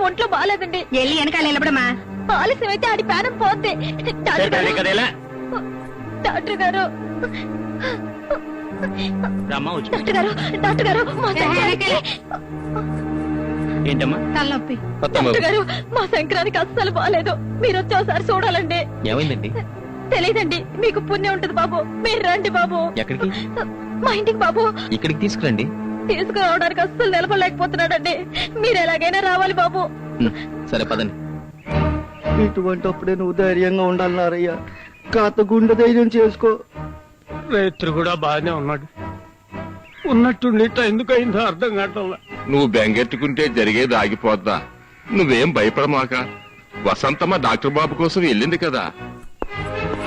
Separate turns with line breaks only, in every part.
ఒంట్లో బాగాలేదండి.
వెళ్ళి వెనకాల నిలబడమా.
ఆలస్యం అయితే ఆడి ప్రాణం పోద్ది. డాక్టర్ గారు డాక్టర్ గారు డాక్టర్ గారు మా
ఏంటమ్మా
తలనొప్పి.
డాక్టర్ గారు మా సంక్రాంతికి అస్సలు బాగాలేదు. మీరు వచ్చి ఒకసారి చూడాలండి.
ఏమైందండి?
తెలీదండి. మీకు పుణ్యం ఉంటది బాబు. మీరు రండి బాబు.
ఎక్కడికి?
మా ఇంటికి బాబు.
ఇక్కడికి తీసుకురండి.
తీసుకురావడానికి అస్సలు నిలబడలేకపోతున్నాడండి. మీరు ఎలాగైనా రావాలి బాబు.
సరే పదండి.
ఇటువంటి అప్పుడే నువ్వు ధైర్యంగా ఉండాలి నారయ్య. కాత గుండె ధైర్యం చేసుకో.
రైతు కూడా బాగానే ఉన్నాడు. ఉన్నట్టుండి ఎందుకయిందో అర్థం కావట్లా.
నువ్వు బెంగెట్టుకుంటే జరిగేది ఆగిపోద్దా? నువ్వేం భయపడమాక. వసంతమ్మ డాక్టర్ బాబు కోసం వెళ్ళింది కదా.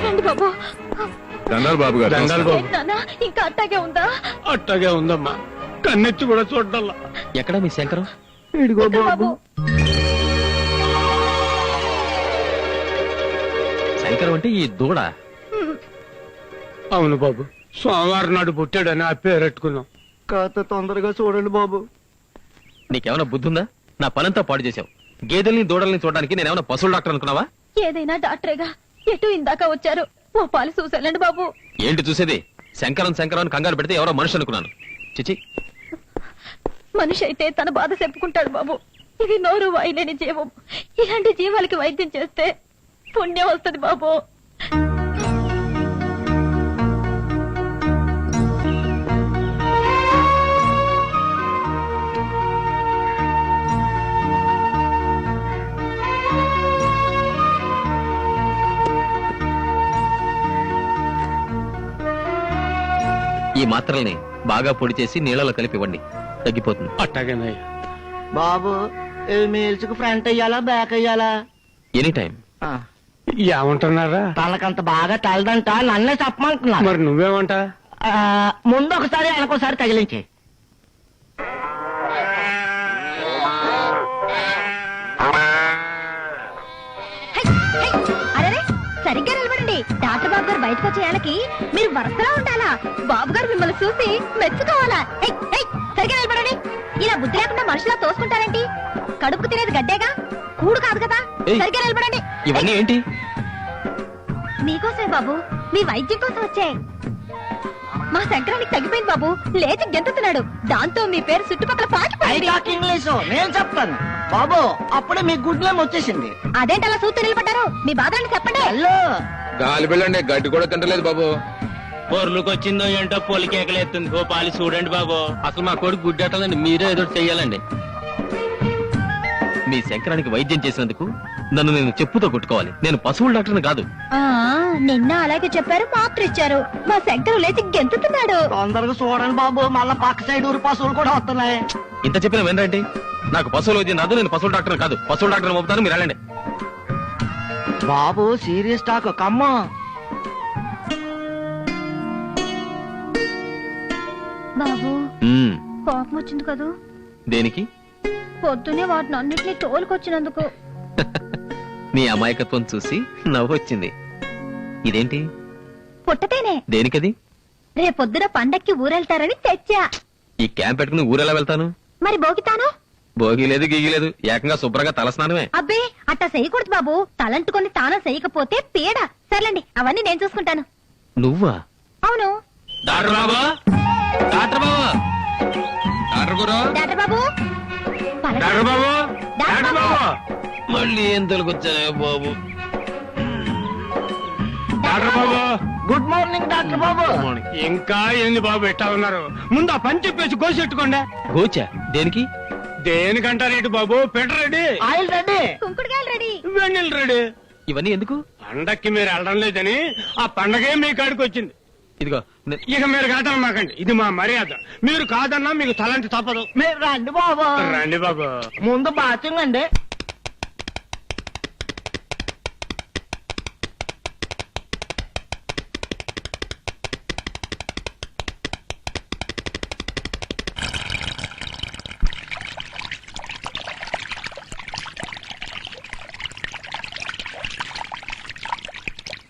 రండి బాబు.
దండాలు బాబు గారు.
దండాలు బాబు.
నాన్న ఇంకా అట్టాగే ఉందా?
అట్టాగే ఉందమ్మా. కన్నెత్తి కూడా చూడాల.
ఎక్కడ మీ శంకరం?
ఇడిగో
ఇక్కడ
బాబు.
బాబు.
శంకరం అంటే ఈ దూడ.
అవును బాబు, సోమవారం నాడు పుట్టాడని ఆ పేరెట్టుకున్నాం.
కాత తొందరగా చూడండి బాబు.
నీకేమైనా బుద్ధుందా? నా పనంతా పాడు చేశావు. గేదెల్ని దూడల్ని చూడడానికి నేనేమైనా పశువుల డాక్టర్ అనుకున్నావా?
ఏదైనా డాక్టరేగా. ఎటు ఇందాక వచ్చారు. ఓ పాలు చూసాలండి బాబు.
ఏంటి చూసేది? శంకరం శంకరం అని కంగారు పెడితే ఎవరో మనిషి అనుకున్నాను. చిచి.
మనిషి అయితే తన బాధ చెప్పుకుంటాడు బాబు. ఇది నోరు వాయిలేని జీవం. ఇలాంటి జీవాలకి వైద్యం చేస్తే పుణ్యం వస్తుంది బాబు.
ఈ మాత్రల్ని బాగా పొడి చేసి నీళ్ళలో కలిపివ్వండి. తగ్గిపోతుంది.
అట్టాగేనయ్యా.
బాబు మీల్స్కి ఫ్రంట్ అయ్యాలా బ్యాక్ అయ్యాలా?
Any time.
ఏమంటున్నారా?
తనకంత బాగా తలదంట నన్నే చెప్పమంటున్నా.
మరి నువ్వేమంటా?
ముందు ఒకసారి వెనకోసారి తగిలించే.
అరే సరిగ్గా నిలబడండి. డాక్టర్ బాబు గారు బయటకు వచ్చేయాలకి మీరు వరుసలో ఉండాలా. బాబు గారు మిమ్మల్ని చూసి మెచ్చుకోవాలా. సరిగ్గా నిలబడండి. ఇలా బుద్ధి లేకుండా మనుషులా తోసుకుంటారేంటి? కడుపుకు తినేది గడ్డేగా, కూడు కాదు కదా. సరిగ్గా నిలబడండి.
ఇవన్నీ ఏంటి?
మీకోసమే బాబు, మీ వైద్యం కోసం వచ్చే. మా శంకరానికి తగ్గిపోయింది బాబు. లేచి గెంతుతున్నాడు. దాంతో మీ పేరు చుట్టుపక్కల పాకిపోయింది.
ఇంగ్లీషు నేను చెప్తాను బాబు. అప్పుడే మీ గుడ్లేం వచ్చేసింది.
అదేంటి అలా చూస్తూ నిలబడ్డారు? మీ బాధలను చెప్పండి.
హలో
గాలి బిళ్ళండి, గడ్డి కూడా తింటలేదు బాబు.
పొర్లుకొచ్చిందో ఏంటో పొలికేకలేస్తుంది. ఓ పాలి చూడండి బాబు. అసలు మా కొడుకు గుడ్డెట్టదండి. మీరే ఏదో చెయ్యాలండి. మీ శంకరానికి వైద్యం చేసినందుకు నన్ను నేను చెప్పుతో కొట్టుకోవాలి. నేను పశువుల డాక్టర్ని కాదు.
నిన్న అలాగే చెప్పారు, మాత్రం ఇచ్చారు. మా శంకరు లేచి గెంతుతున్నాడు.
తొందరగా చూడండి బాబు. మళ్ళా పక్క సైడ్ ఊరి పశువులు కూడా వస్తున్నాయి.
ఇంత చెప్పిన వినరండి. నాకు పశువుల వైద్యం రాదు. నేను పశువుల డాక్టర్ కాదు. పశువుల డాక్టర్ పంపుతాను, మీరు వెళ్ళండి.
బాబు సీరియస్ టాక్ కమ్మా.
బాబు కోపం వచ్చింది కదూ?
దేనికి?
పొద్దునే వాటిని అన్నిటినీ తోలుకొచ్చినందుకు.
నీ అమాయకత్వం చూసి నవ్వొచ్చింది. ఇదేంటి?
పుట్టతేనే.
దేనికది?
రేపొద్దున పండక్కి ఊరెళ్తారని తెచ్చా.
ఈ క్యాంప్ పెట్టుకుని ఊరెలా వెళ్తాను?
మరి భోగితాను?
భోగి లేదు గిగి లేదు. ఏకంగా శుభ్రంగా తలస్నానమే.
అబ్బే అట్టా చెయ్యకూడదు బాబు. తలంటుకొని తానం చెయ్యకపోతే పీడ. సర్లేండి, అవన్నీ నేను చూసుకుంటాను.
నువ్వా?
అవును.
డాక్టర్ బాబా, డాక్టర్ బాబా,
డాక్టర్ గురు,
డాక్టర్ బాబు,
డాక్టర్ బాబు, డాక్టర్ బాబు,
మళ్ళీ ఏం తొలగొచ్చాయో బాబు.
డాక్టర్ బాబు.
గుడ్ మార్నింగ్ డాక్టర్ బాబు.
ఇంకా ఏంది బాబు ఎట్టా ఉన్నారు? ముందు ఆ పని చెప్పేసి కోసెట్టుకోండి.
గోచా దేనికి?
దేనికంటారేంటి బాబు? పెట్ర రెడీ,
ఆయిల్ రెడీ,
కుంకుడుగాయలు రెడీ,
వెన్నెల రెడీ.
ఇవన్నీ ఎందుకు?
పండక్కి మీరు వెళ్ళడం లేదని ఆ పండగే మీ కాడికి వచ్చింది.
ఇదిగో
ఇక మీరు కాదనమాకండి. ఇది మా మర్యాద. మీరు కాదన్నా మీకు తలంటి తప్పదు.
మీరు రండి బాబు.
రండి బాబు.
ముందు బాత్రూమ్ అండి.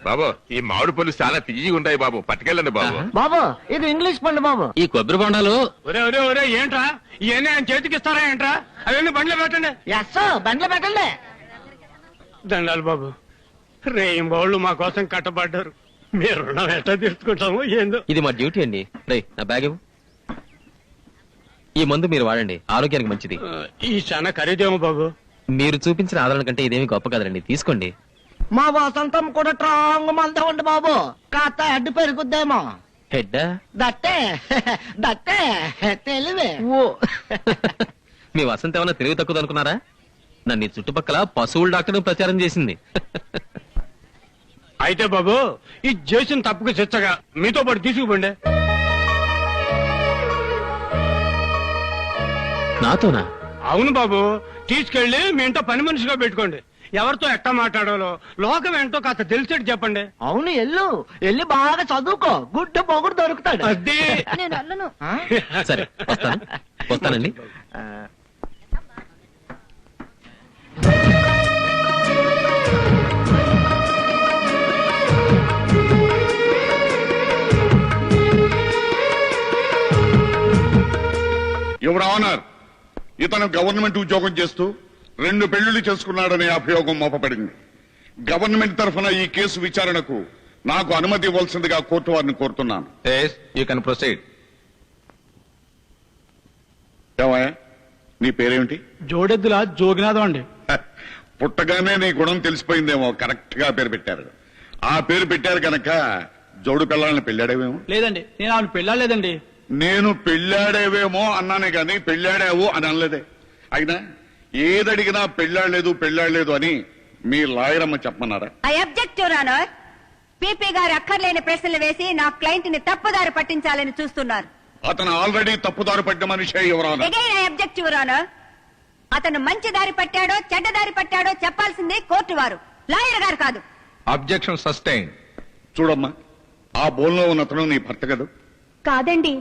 బాబు ఈ మామిడి పళ్ళు చాలా తీయగా ఉంటాయి బాబు, పట్టుకెళ్ళండి బాబు.
బాబు ఇది ఇంగ్లీష్ పండు బాబు.
ఈ కొబ్బరి బొండాలు
ఒరే ఒరే ఒరే ఏంట్రా ఇవన్నీ ఆయన చేతికి ఇస్తారా ఏంట్రా? అవన్నీ బండ్లో పెట్టండి.
ఎస్ బండ్లో పెట్టండి.
దండాలు బాబు, రేయింబోళ్ళు మా కోసం కట్టబడ్డారు. మీరు రుణం ఎట్లా తీర్చుకుంటాము ఏందో.
ఇది మా డ్యూటీ అండి. రేయ్ నా బ్యాగ్ ఇవ్వు. ఈ మందు మీరు వాడండి, ఆరోగ్యానికి మంచిది.
ఈ చాలా ఖరీదేమో బాబు.
మీరు చూపించిన ఆదరణ కంటే ఇదేమి గొప్ప కదండి, తీసుకోండి.
మా వసంతం కూడా స్ట్రాంగ్ మందే ఉంది బాబు, కాస్త అడ్డు పెరుగుద్దేమో.
హెడ్
దట్టే దట్టే తెలివే. ఓ
మీ వసంత ఏమన్నా తెలివి తక్కువ అనుకున్నారా? నన్ను ఈ చుట్టుపక్కల పశువుల డాక్టర్ ప్రచారం చేసింది.
అయితే బాబు ఈ చేసిన తప్పుకు శిక్షగా మీతో పాటు తీసుకుపోండి.
నాతోనా?
అవును బాబు, తీసుకెళ్లి మీ ఇంట్లో పని మనిషిగా పెట్టుకోండి. ఎవరితో ఎట్టా మాట్లాడాలో లోకం ఏంటో కాస్త తెలిసేట్టు చెప్పండి.
అవును ఎల్లి బాగా చదువుకో, గుడ్డ పొగుడు దొరుకుతాడు.
అదే
నేను అల్లను.
ఆ?
సరే వస్తానండి.
ఆ,
యువర్ ఆనర్, ఇతను గవర్నమెంట్ ఉద్యోగం చేస్తూ 2 పెళ్లిళ్లు చేసుకున్నాడనే అభియోగం మోపబడింది. గవర్నమెంట్ తరఫున ఈ కేసు విచారణకు నాకు అనుమతి ఇవ్వాల్సిందిగా కోర్టు వారిని కోరుతున్నాను.
You can proceed.
ఏమయ్యా, నీ పేరేమిటి?
జోడెద్దుల జోగినాథం అండి.
పుట్టగానే నీ గుణం తెలిసిపోయిందేమో, కరెక్ట్ గా పేరు పెట్టారు. ఆ పేరు పెట్టారు కనుక జోడు పిల్లల్ని పెళ్ళాడేవేమో.
లేదండి, నేను ఆమెను పెళ్ళాలేదండి.
నేను పెళ్ళాడేవేమో అన్నానే గాని పెళ్ళాడావు అని అనలేదే. అయినా ఏదడిగినా పెళ్ళాడలేదు అని మీ లాయర్ అమ్మ చెప్పమన్నారా?
I object your honour. PP గారు అక్కర్లేని ప్రశ్నలు వేసి నా క్లయింట్ ని తప్పుదారి పట్టించాలని చూస్తున్నారు.
అతను ఆల్రెడీ తప్పుదారి పడ్డ మనిషే ఎవరానా?
Again I object your honour. అతను మంచి దారి పట్టాడో చెడ్డ దారి పట్టాడో చెప్పాల్సిందే కోర్టు వారు, లాయర్ గారు కాదు.
Objection sustain.
చూడమ్మా, ఆ బోన్లో ఉన్న అతను నీ భర్త కదా?
కాదండి,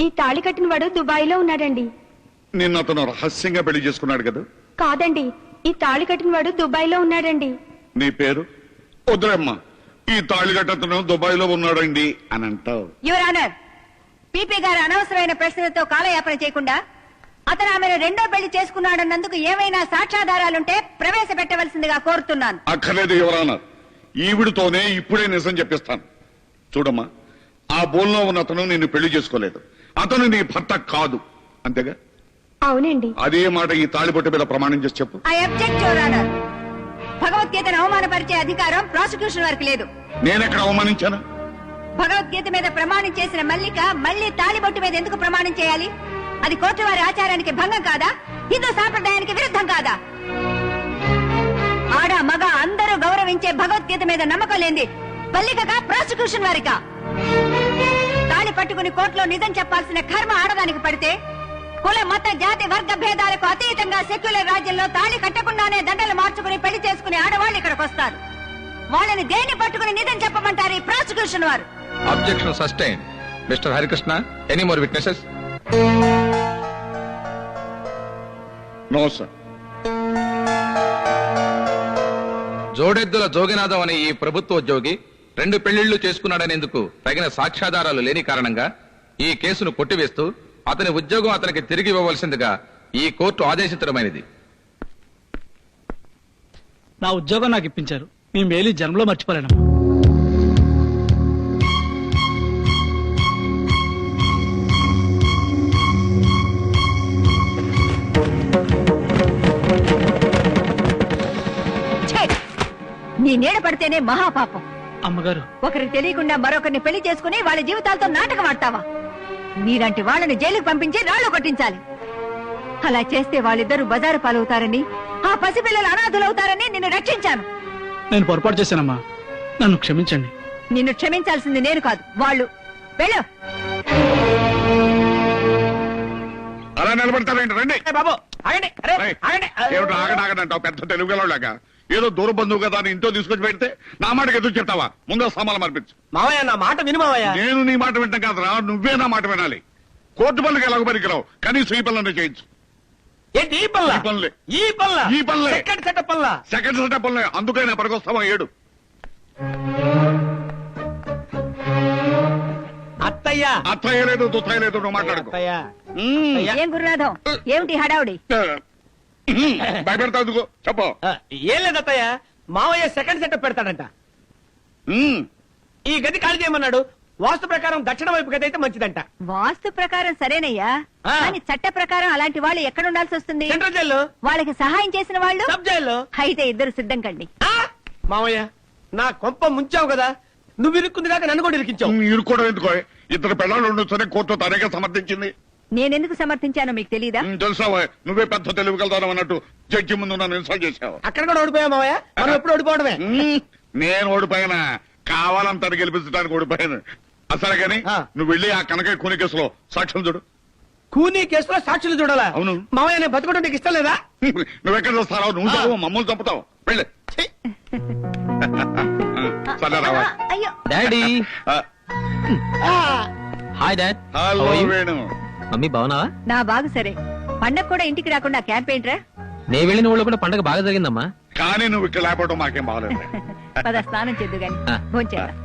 ఈ తాళి కట్టిన వాడు దుబాయ్ లో ఉన్నాడండి.
నిన్ను అతను రహస్యంగా పెళ్లి చేసుకున్నాడు కదా?
కాదండి, ఈ తాళి కట్టిన వాడు దుబాయ్ లో ఉన్నాడండి.
నీ పేరు? వద్దురమ్మా, ఈ తాళిగట్టతను దుబాయ్ లో ఉన్నాడండి అని అంటావు.
యువర్ ఆనర్, పీపీ గారు అనవసరమైన ప్రశ్నలతో కాలయాపన చేయకుండా అతను ఆమెను 2వ పెళ్లి చేసుకున్నాడన్నందుకు ఏమైనా సాక్ష్యాధారాలుంటే ప్రవేశపెట్టవలసిందిగా కోరుతున్నాను.
అక్కర్లేదు ఎవరానా, ఈవిడితోనే ఇప్పుడే నిజం చెప్పిస్తాను. చూడమ్మా, ఆ బోన్లో ఉన్న అతను నిన్ను పెళ్లి చేసుకోలేదు, అతను నీ భర్త కాదు, అంతేగా?
అవునండి.
అదే మాట ఈ తాళిబొట్టు మీద ప్రమాణం చేసి చెప్పు.
I object your honour. భగవద్గీతను అవమానపరిచే అధికారం ప్రాసిక్యూషన్ వారికి లేదు.
నేనెక్కడ అవమానించాను?
భగవద్గీత మీద ప్రమాణం చేసిన మల్లిక మళ్ళీ తాళిబొట్టు మీద ఎందుకు ప్రమాణం చేయాలి? అది కోర్టు వారి ఆచారానికి భంగం కాదా? హిందూ సాంప్రదాయానికి విరుద్ధం కాదా? ఆడ మగ అందరూ గౌరవించే భగవద్గీత మీద నమ్మకం లేంది మల్లికగా ప్రాసిక్యూషన్ వారికా? తాళి పట్టుకుని కోర్టులో నిజం చెప్పాల్సిన కర్మ ఆడదానికి పడితే కుల మత జాతి వర్గ భేదాలకు అతీతంగా సెక్యులర్ రాజ్యంలో తాళి కట్టకుండానే దండలు మార్చుకుని పెళ్లి చేసుకునే ఆడవాళ్ళు ఇక్కడికి వస్తారు. వాళ్ళని దేన్ని పట్టుకుని నిజం చెప్పమంటారు ఈ ప్రాసిక్యూషన్ వారు?
Objection sustain. Mister Harikrishna, any more witnesses?
No sir.
జోడెద్దుల జోగినాథం అనే ఈ ప్రభుత్వ ఉద్యోగి 2 పెళ్లిళ్లు చేసుకున్నాడనేందుకు తగిన సాక్ష్యాధారాలు లేని కారణంగా ఈ కేసును కొట్టివేస్తూ అతని ఉద్యోగం అతనికి తిరిగి ఇవ్వవలసిందిగా ఈ కోర్టు ఆదేశించడమైనది.
నా ఉద్యోగం నాకు ఇప్పించారు, మీ మేలు జన్మలో మర్చిపోలేనమ్మా.
నీ నీడ పడితేనే మహాపాపం.
అమ్మగారు,
ఒకరికి తెలియకుండా మరొకరిని పెళ్లి చేసుకుని వాళ్ళ జీవితాలతో నాటకం ఆడతావా? నీలాంటి వాళ్ళని జైలుకు పంపించి రాళ్లు కొట్టించాలి. అలా చేస్తే వాళ్ళిద్దరూ బజారు పాలవుతారని, ఆ పసిపిల్లలు అనాథులవుతారని నిన్ను రక్షించాను.
నేను పొరపాటు చేశానమ్మా, నన్ను క్షమించండి.
నిన్ను క్షమించాల్సింది నేను కాదు, వాళ్ళు. వెళ్ళు.
అలా నిలబడతారేంటి? రండి
బాబు ఆగండి. అరే
రేయ్,
ఆగండి.
ఏమిటి ఆగడాగనంటావు? పెద్ద తెలుగులాగా ఏదో దూర బంధువు కదా అని ఇంట్లో తీసుకొచ్చి పెడితే నా మాటకి ఎదురు చెప్తావా? ముందు సామాన్లు మార్పించు.
మావయ్య నా మాట విను మావయ్య.
నేను నీ మాట వింటాం కాదురా, నువ్వే నా మాట వినాలి. కోర్టు పనులకు ఎలాగో పనికిరావు, కనీసం ఈ పనులనే చేయించు.
ఏంటి ఈ పనులా?
ఈ పనులే.
ఈ పనులా?
ఈ పనులే.
సెకండ్ సెటప్ పనులా?
సెకండ్ సెటప్ పనులే. అందుకైనా పనికొస్తావా? 7
అత్తయ్య
అత్తయ్య లేదు దుత్తయ్య లేదు నువ్వు మాట్లాడుకో
అత్తయ్య
ఏం గురునాథం ఏమిటి హడావుడి
భయపెడతావు చెప్పు
ఏం లేదు అత్తయ్య మావయ్య సెకండ్ సెటప్ పెడతాడంట
ఉమ్,
ఈ గది ఖాళీ చేయమన్నాడు వాస్తు ప్రకారం దక్షిణ వైపు గది అయితే మంచిదంట
వాస్తు ప్రకారం సరేనయ్యా
ఆ.
కానీ చట్ట ప్రకారం అలాంటి వాళ్ళు ఎక్కడ ఉండాల్సి వస్తుంది
సెంట్రల్ జైల్లో
వాళ్ళకి సహాయం చేసిన వాళ్ళు
సబ్ జైల్లో
అయితే ఇద్దరు సిద్ధం కండి
ఆ! మావయ్య నా కొంప ముంచావు కదా నువ్వు ఇరుక్కుంది కాక నన్ను కూడా ఇరికించావు
ఇరుక్కోవడం ఎందుకో ఇద్దరు పిల్లలు ఉండొచ్చని కోర్టు తనగా సమర్థించింది
నేనెందుకు సమర్థించానో మీకు తెలీదా
తెలుసావా నువ్వే పెద్ద తెలివిగలుగుతావు అన్నట్టు జడ్జి ముందు నన్ను ఇన్సల్ట్ చేశావు
అక్కడ కూడా ఓడిపోయావు మావయ్య మనం ఎప్పుడు ఓడిపోవడమే
నేను ఓడిపోయినా కావాలని తను గెలిపించడానికి ఓడిపోయాను అసలు గాని
ఆ.
నువ్వు వెళ్ళి ఆ కనకయ్య కూని కేసులో సాక్ష్యం చూడు
కూనీ కేసులో సాక్షులు చూడాలా
అవును.
మావయ్య నేను బతుకుంటే నీకు ఇష్టం లేదా
నువ్వెక్కడ చూస్తావు నువ్వు చదువు మమ్మల్ని చంపుతావు వెళ్ళి
ఛీ!
సరే రావా
అయ్యో
డాడీ
ఆ,
hi dad
hello Venu
mummy బాగున్నావా
నా బాగు సరే పండగ కూడా ఇంటికి రాకుండా క్యాంప్ ఏంట్రా
నే వెళ్ళిన ఊళ్ళో కూడా పండగ బాగా జరిగిందమ్మా
కానీ నువ్వు ఇక్కడ లేకపోవడం మాకేం బాగలేదు
పద స్నానం చేద్దు గాని
ఆ.
భోంచేద్దాం